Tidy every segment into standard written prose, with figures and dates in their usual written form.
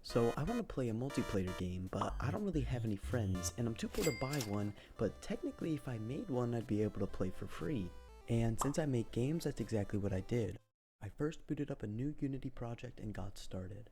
So I want to play a multiplayer game, but I don't really have any friends, and I'm too poor to buy one, but technically if I made one, I'd be able to play for free. And since I make games, that's exactly what I did. I first booted up a new Unity project and got started.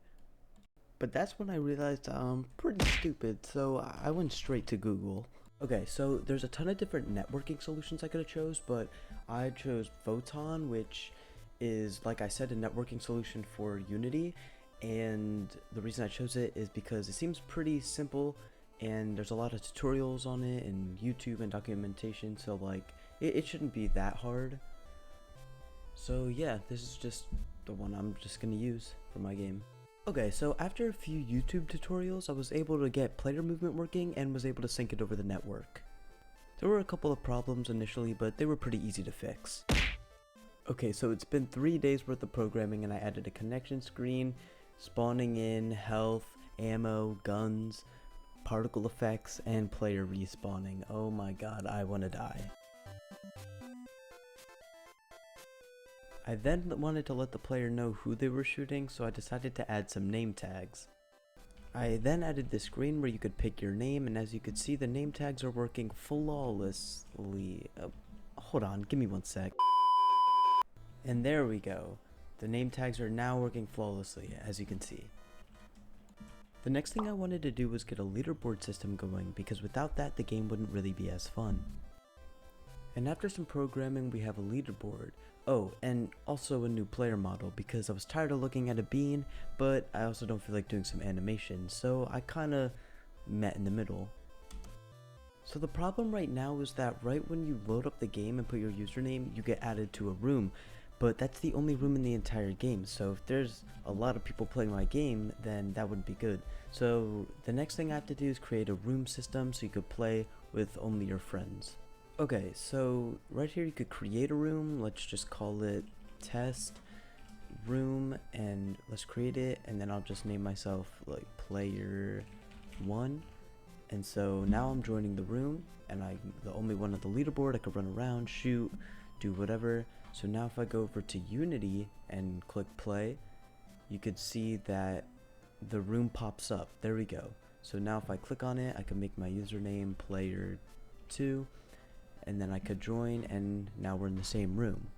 But that's when I realized I'm pretty stupid, so I went straight to Google. Okay, so there's a ton of different networking solutions I could have chose, but I chose Photon, which is, like I said, a networking solution for Unity. And the reason I chose it is because it seems pretty simple, and there's a lot of tutorials on it and YouTube and documentation, so like it shouldn't be that hard. So yeah, this is just the one I'm just gonna use for my game. Okay, so after a few YouTube tutorials, I was able to get player movement working and was able to sync it over the network. There were a couple of problems initially, but they were pretty easy to fix. Okay, so it's been 3 days worth of programming, and I added a connection screen, spawning in, health, ammo, guns, particle effects, and player respawning. Oh my god, I wanna die. I then wanted to let the player know who they were shooting, so I decided to add some name tags. I then added this screen where you could pick your name, and as you could see, the name tags are working flawlessly. Hold on, give me one sec. And there we go. The name tags are now working flawlessly, as you can see. The next thing I wanted to do was get a leaderboard system going, because without that the game wouldn't really be as fun. And after some programming, we have a leaderboard. Oh, and also a new player model, because I was tired of looking at a bean, but I also don't feel like doing some animation, so I kinda met in the middle. So the problem right now is that right when you load up the game and put your username, you get added to a room, but that's the only room in the entire game, so if there's a lot of people playing my game, then that wouldn't be good. So the next thing I have to do is create a room system so you could play with only your friends. Okay, so right here you could create a room. Let's just call it test room, and let's create it, and then I'll just name myself like player 1. And so now I'm joining the room, and I'm the only one at the leaderboard. I could run around, shoot, do whatever. So now if I go over to Unity and click play, you could see that the room pops up. There we go. So now if I click on it, I can make my username player 2, and then I could join, and now we're in the same room.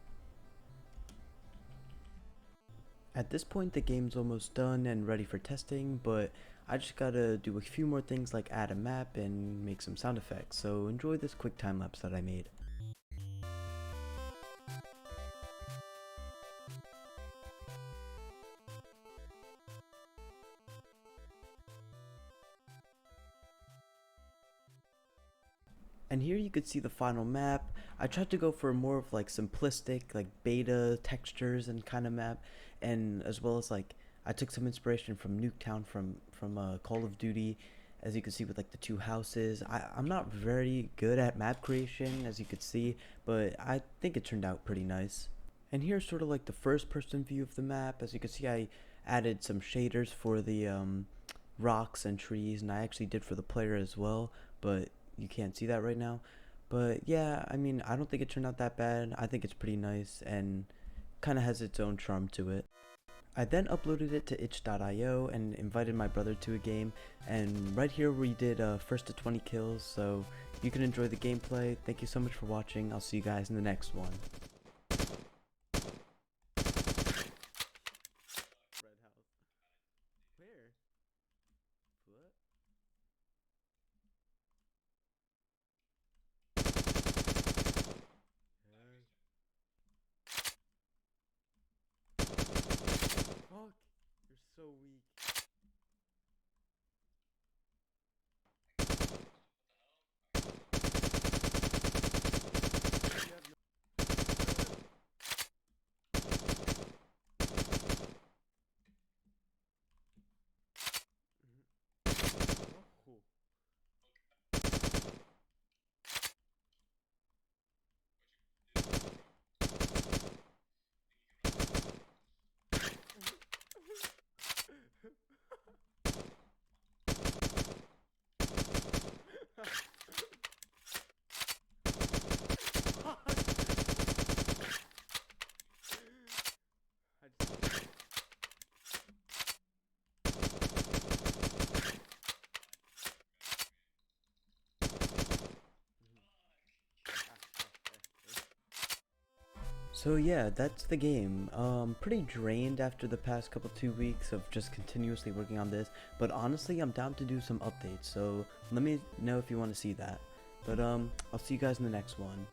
At this point the game's almost done and ready for testing, but I just gotta do a few more things like add a map and make some sound effects, so enjoy this quick time lapse that I made. And here you could see the final map. I tried to go for more of like simplistic, like beta textures and kind of map, and as well as like I took some inspiration from Nuketown from Call of Duty, as you can see with like the two houses. I'm not very good at map creation, as you could see, but I think it turned out pretty nice. And here's sort of like the first person view of the map. As you can see, I added some shaders for the rocks and trees, and I actually did for the player as well, but you can't see that right now. But yeah, I mean, I don't think it turned out that bad. I think it's pretty nice and kind of has its own charm to it. I then uploaded it to itch.io and invited my brother to a game, and right here we did first to 20 kills, so you can enjoy the gameplay. Thank you so much for watching. I'll see you guys in the next one. Red house. Where? What? Fuck! You're so weak. You have no. Oh. So yeah, that's the game. Pretty drained after the past couple 2 weeks of just continuously working on this, but honestly, I'm down to do some updates, so let me know if you want to see that. But I'll see you guys in the next one.